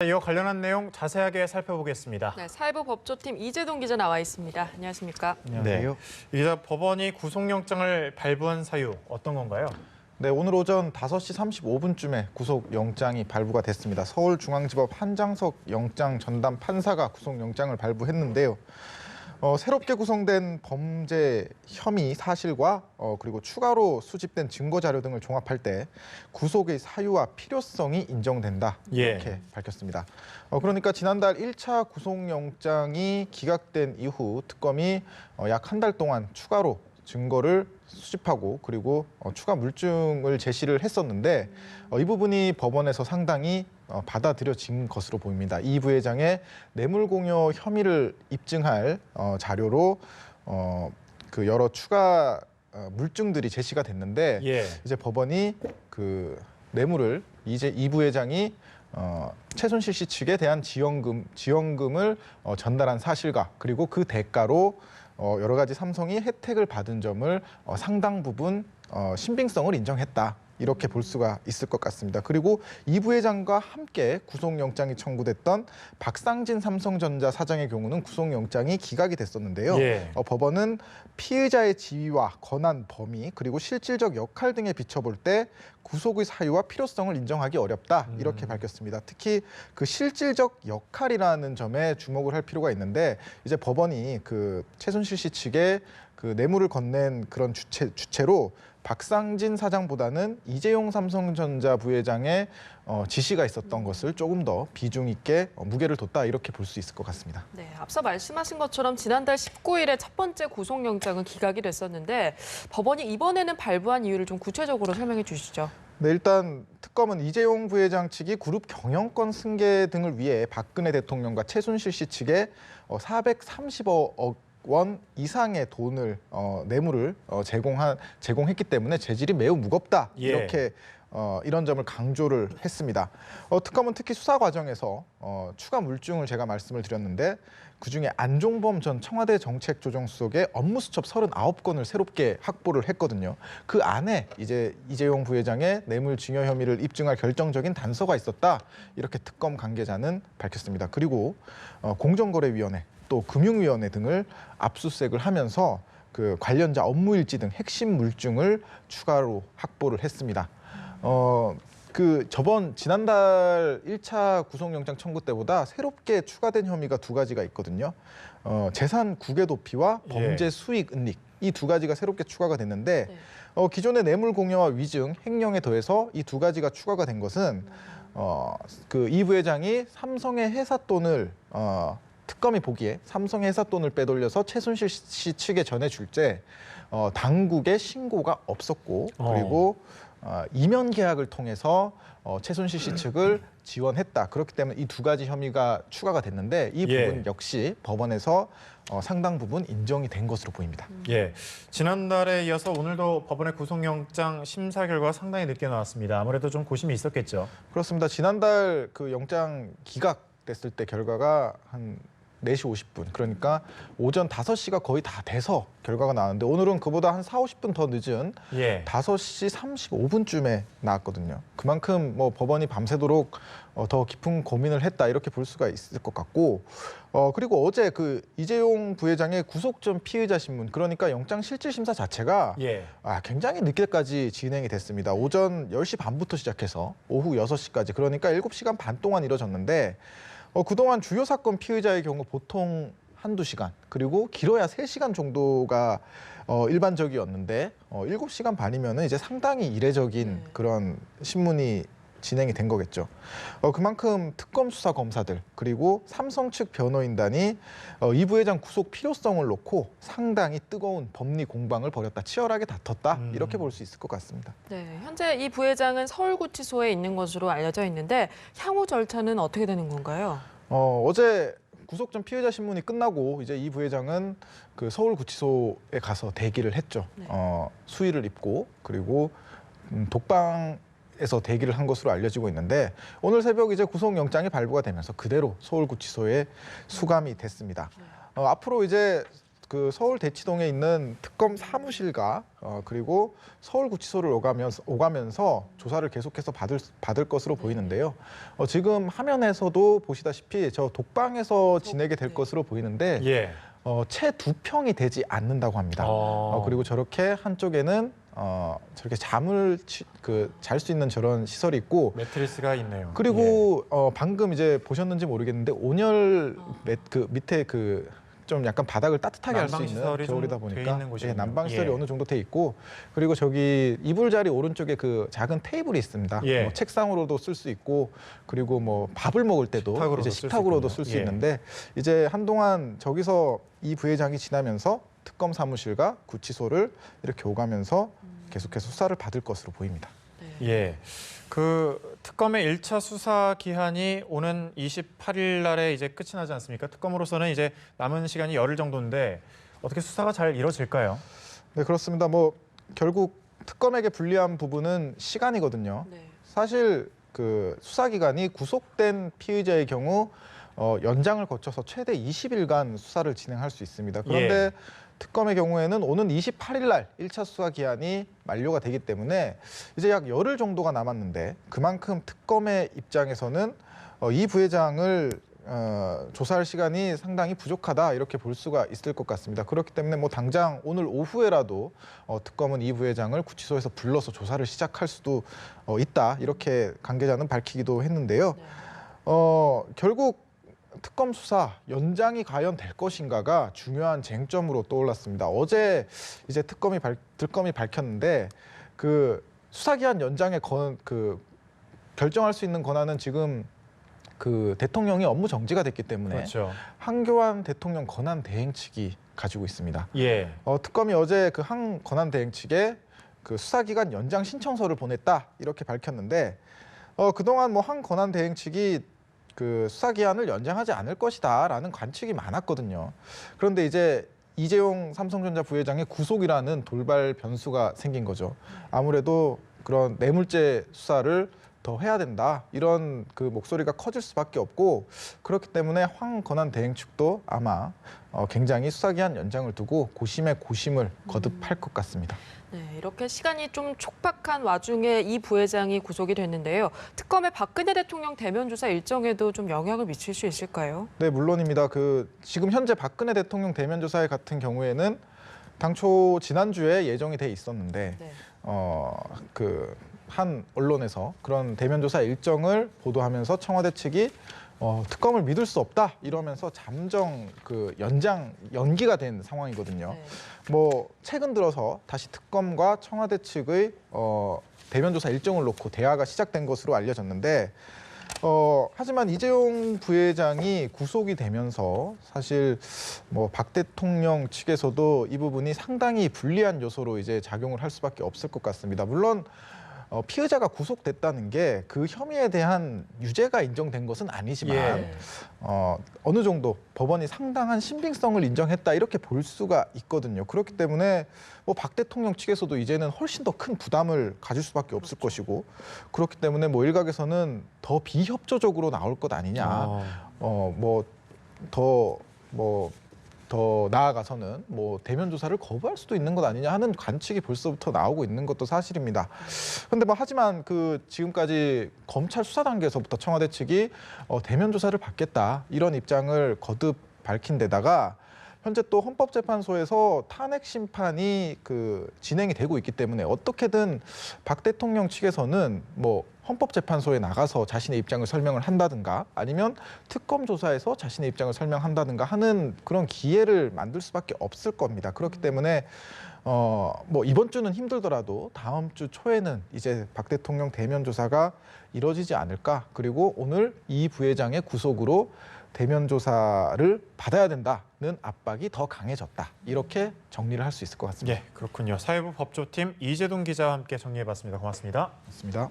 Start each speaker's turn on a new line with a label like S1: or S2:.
S1: 이어 관련한 내용 자세하게 살펴보겠습니다.
S2: 네, 사회부 법조팀 이재동 기자 나와 있습니다. 안녕하십니까?
S1: 안녕하세요. 이 기자, 법원이 구속영장을 발부한 사유 어떤 건가요?
S3: 네, 오늘 오전 5시 35분쯤에 구속영장이 발부가 됐습니다. 서울중앙지법 한장석 영장 전담 판사가 구속영장을 발부했는데요. 새롭게 구성된 범죄 혐의 사실과 그리고 추가로 수집된 증거 자료 등을 종합할 때 구속의 사유와 필요성이 인정된다 이렇게 밝혔습니다. 그러니까 지난달 1차 구속영장이 기각된 이후 특검이 약 한 달 동안 추가로 증거를 수집하고 그리고 추가 물증을 제시를 했었는데 이 부분이 법원에서 상당히 받아들여진 것으로 보입니다. 이 부회장의 뇌물공여 혐의를 입증할 자료로 그 여러 추가 물증들이 제시가 됐는데 이제 법원이 그 뇌물을 이제 이 부회장이 최순실 씨 측에 대한 지원금을 전달한 사실과 그리고 그 대가로 여러 가지 삼성이 혜택을 받은 점을 상당 부분 신빙성을 인정했다. 이렇게 볼 수가 있을 것 같습니다. 그리고 이 부회장과 함께 구속영장이 청구됐던 박상진 삼성전자 사장의 경우는 구속영장이 기각이 됐었는데요. 법원은 피의자의 지위와 권한 범위 그리고 실질적 역할 등에 비춰볼 때 구속의 사유와 필요성을 인정하기 어렵다 이렇게 밝혔습니다. 특히 그 실질적 역할이라는 점에 주목을 할 필요가 있는데 이제 법원이 그 최순실 씨 측에 그 뇌물을 건넨 그런 주체로 박상진 사장보다는 이재용 삼성전자 부회장의 지시가 있었던 것을 조금 더 비중 있게 무게를 뒀다 이렇게 볼 수 있을 것 같습니다.
S2: 네, 앞서 말씀하신 것처럼 지난달 19일에 첫 번째 구속영장은 기각이 됐었는데 법원이 이번에는 발부한 이유를 좀 구체적으로 설명해 주시죠.
S3: 네, 일단 특검은 이재용 부회장 측이 그룹 경영권 승계 등을 위해 박근혜 대통령과 최순실 씨 측에 430억 원 이상의 돈을 뇌물을 제공했기 때문에 재질이 매우 무겁다 이렇게 이런 점을 강조를 했습니다. 특검은 특히 수사 과정에서 추가 물증을 제가 말씀을 드렸는데 그중에 안종범 전 청와대 정책조정수석의 업무수첩 39건을 새롭게 확보를 했거든요. 그 안에 이제 이재용 부회장의 뇌물증여 혐의를 입증할 결정적인 단서가 있었다 이렇게 특검 관계자는 밝혔습니다. 그리고 공정거래위원회 또 금융위원회 등을 압수수색을 하면서 그 관련자 업무일지 등 핵심 물증을 추가로 확보를 했습니다. 지난달 1차 구속영장 청구 때보다 새롭게 추가된 혐의가 두 가지가 있거든요. 재산 국외 도피와 범죄 수익 은닉 이 두 가지가 새롭게 추가가 됐는데 기존의 뇌물 공여와 위증, 횡령에 더해서 이 두 가지가 추가가 된 것은 그 이 부회장이 삼성의 회사 돈을 특검이 보기에 삼성의 회사 돈을 빼돌려서 최순실 씨 측에 전해줄 때 당국에 신고가 없었고 그리고 이면 계약을 통해서 최순실 씨 측을 지원했다. 그렇기 때문에 이 두 가지 혐의가 추가가 됐는데 이 부분 역시 법원에서 상당 부분 인정이 된 것으로 보입니다.
S1: 지난달에 이어서 오늘도 법원의 구속영장 심사 결과가 상당히 늦게 나왔습니다. 아무래도 좀 고심이 있었겠죠.
S3: 그렇습니다. 지난달 그 영장 기각됐을 때 결과가 한 4시 50분 그러니까 오전 5시가 거의 다 돼서 결과가 나왔는데 오늘은 그보다 한 4, 50분 더 늦은 5시 35분쯤에 나왔거든요. 그만큼 뭐 법원이 밤새도록 더 깊은 고민을 했다 이렇게 볼 수가 있을 것 같고 그리고 어제 그 이재용 부회장의 구속 전 피의자 신문 그러니까 영장 실질 심사 자체가 굉장히 늦게까지 진행이 됐습니다. 오전 10시 반부터 시작해서 오후 6시까지 그러니까 7시간 반 동안 이뤄졌는데 그동안 주요 사건 피의자의 경우 보통 한두 시간 그리고 길어야 3시간 정도가 일반적이었는데 7시간 반이면은 이제 상당히 이례적인 그런 신문이 진행이 된 거겠죠. 그만큼 특검 수사 검사들 그리고 삼성 측 변호인단이 이 부회장 구속 필요성을 놓고 상당히 뜨거운 법리 공방을 벌였다, 치열하게 다퉜다 이렇게 볼 수 있을 것 같습니다.
S2: 네, 현재 이 부회장은 서울구치소에 있는 것으로 알려져 있는데 향후 절차는 어떻게 되는 건가요?
S3: 어제 구속 전 피의자 신문이 끝나고 이제 이 부회장은 그 서울구치소에 가서 대기를 했죠. 수의를 입고 그리고 독방에서 대기를 한 것으로 알려지고 있는데 오늘 새벽 이제 구속영장이 발부가 되면서 그대로 서울구치소에 수감이 됐습니다. 앞으로 이제 그 서울 대치동에 있는 특검 사무실과 그리고 서울구치소를 오가면서 조사를 계속해서 받을 것으로 보이는데요. 지금 화면에서도 보시다시피 저 독방에서 지내게 될 것으로 보이는데
S1: 예.
S3: 채 2평이 되지 않는다고 합니다. 그리고 저렇게 한쪽에는 저렇게 잠을 잘 수 있는 저런 시설이 있고
S1: 매트리스가 있네요.
S3: 그리고 방금 이제 보셨는지 모르겠는데 온열 그 밑에 그 좀 약간 바닥을 따뜻하게 할 수 있는
S1: 난방시설이 좀
S3: 겨울이다
S1: 돼
S3: 보니까
S1: 있는 곳이군요.
S3: 난방 시설이
S1: 예.
S3: 어느 정도 돼 있고 그리고 저기 이불 자리 오른쪽에 그 작은 테이블이 있습니다.
S1: 예.
S3: 뭐 책상으로도 쓸 수 있고 그리고 뭐 밥을 먹을 때도
S1: 식탁으로도
S3: 이제
S1: 쓸 수
S3: 식탁으로도
S1: 있군요.
S3: 쓸 수
S1: 예.
S3: 있는데 이제 한동안 저기서 이 부회장이 지나면서 특검 사무실과 구치소를 이렇게 오가면서 계속해서 수사를 받을 것으로 보입니다.
S1: 예. 그 특검의 1차 수사 기한이 오는 28일 날에 이제 끝이 나지 않습니까? 특검으로서는 이제 남은 시간이 열흘 정도인데 어떻게 수사가 잘 이루어질까요?
S3: 네, 그렇습니다. 뭐 결국 특검에게 불리한 부분은 시간이거든요.
S2: 네.
S3: 사실 그 수사 기간이 구속된 피의자의 경우 연장을 거쳐서 최대 20일간 수사를 진행할 수 있습니다. 그런데 특검의 경우에는 오는 28일 날 1차 수사 기한이 만료가 되기 때문에 이제 약 열흘 정도가 남았는데 그만큼 특검의 입장에서는 이 부회장을 조사할 시간이 상당히 부족하다 이렇게 볼 수가 있을 것 같습니다. 그렇기 때문에 뭐 당장 오늘 오후에라도 특검은 이 부회장을 구치소에서 불러서 조사를 시작할 수도 있다 이렇게 관계자는 밝히기도 했는데요. 결국 특검 수사 연장이 과연 될 것인가가 중요한 쟁점으로 떠올랐습니다. 어제 이제 특검이 밝혔는데 그 수사기한 연장의 결정할 수 있는 권한은 지금 그 대통령이 업무 정지가 됐기 때문에
S1: 그렇죠.
S3: 한교안 대통령 권한 대행 측이 가지고 있습니다.
S1: 예.
S3: 특검이 어제 그 한 권한 대행 측에 그 수사기간 연장 신청서를 보냈다 이렇게 밝혔는데 그동안 뭐 한 권한 대행 측이 그 수사 기한을 연장하지 않을 것이다라는 관측이 많았거든요. 그런데 이제 이재용 삼성전자 부회장의 구속이라는 돌발 변수가 생긴 거죠. 아무래도 그런 뇌물죄 수사를 더 해야 된다 이런 그 목소리가 커질 수밖에 없고 그렇기 때문에 황 권한 대행 측도 아마 굉장히 수사 기한 연장을 두고 고심에 고심을 거듭할 것 같습니다.
S2: 네, 이렇게 시간이 좀 촉박한 와중에 이 부회장이 구속이 됐는데요. 특검의 박근혜 대통령 대면 조사 일정에도 좀 영향을 미칠 수 있을까요?
S3: 네, 물론입니다. 지금 현재 박근혜 대통령 대면 조사회 같은 경우에는 당초 지난주에 예정이 돼 있었는데
S2: 네.
S3: 한 언론에서 그런 대면 조사 일정을 보도하면서 청와대 측이 특검을 믿을 수 없다 이러면서 잠정 연기가 된 상황이거든요.
S2: 네.
S3: 뭐 최근 들어서 다시 특검과 청와대 측의 대면 조사 일정을 놓고 대화가 시작된 것으로 알려졌는데 하지만 이재용 부회장이 구속이 되면서 사실 뭐 박 대통령 측에서도 이 부분이 상당히 불리한 요소로 이제 작용을 할 수밖에 없을 것 같습니다. 물론 피의자가 구속됐다는 게 그 혐의에 대한 유죄가 인정된 것은 아니지만
S1: 예.
S3: 어느 정도 법원이 상당한 신빙성을 인정했다 이렇게 볼 수가 있거든요. 그렇기 때문에 뭐 박 대통령 측에서도 이제는 훨씬 더 큰 부담을 가질 수밖에 없을 것이고 그렇기 때문에 뭐 일각에서는 더 비협조적으로 나올 것 아니냐. 더 나아가서는 뭐 대면 조사를 거부할 수도 있는 것 아니냐 하는 관측이 벌써부터 나오고 있는 것도 사실입니다. 그런데 뭐 하지만 지금까지 검찰 수사 단계에서부터 청와대 측이 대면 조사를 받겠다 이런 입장을 거듭 밝힌 데다가 현재 또 헌법재판소에서 탄핵 심판이 진행이 되고 있기 때문에 어떻게든 박 대통령 측에서는 뭐 헌법재판소에 나가서 자신의 입장을 설명을 한다든가 아니면 특검 조사에서 자신의 입장을 설명한다든가 하는 그런 기회를 만들 수밖에 없을 겁니다. 그렇기 때문에 뭐 이번 주는 힘들더라도 다음 주 초에는 이제 박 대통령 대면 조사가 이뤄지지 않을까. 그리고 오늘 이 부회장의 구속으로 대면 조사를 받아야 된다는 압박이 더 강해졌다. 이렇게 정리를 할 수 있을 것 같습니다.
S1: 예, 그렇군요. 사회부 법조팀 이재동 기자와 함께 정리해봤습니다. 고맙습니다.
S3: 맞습니다.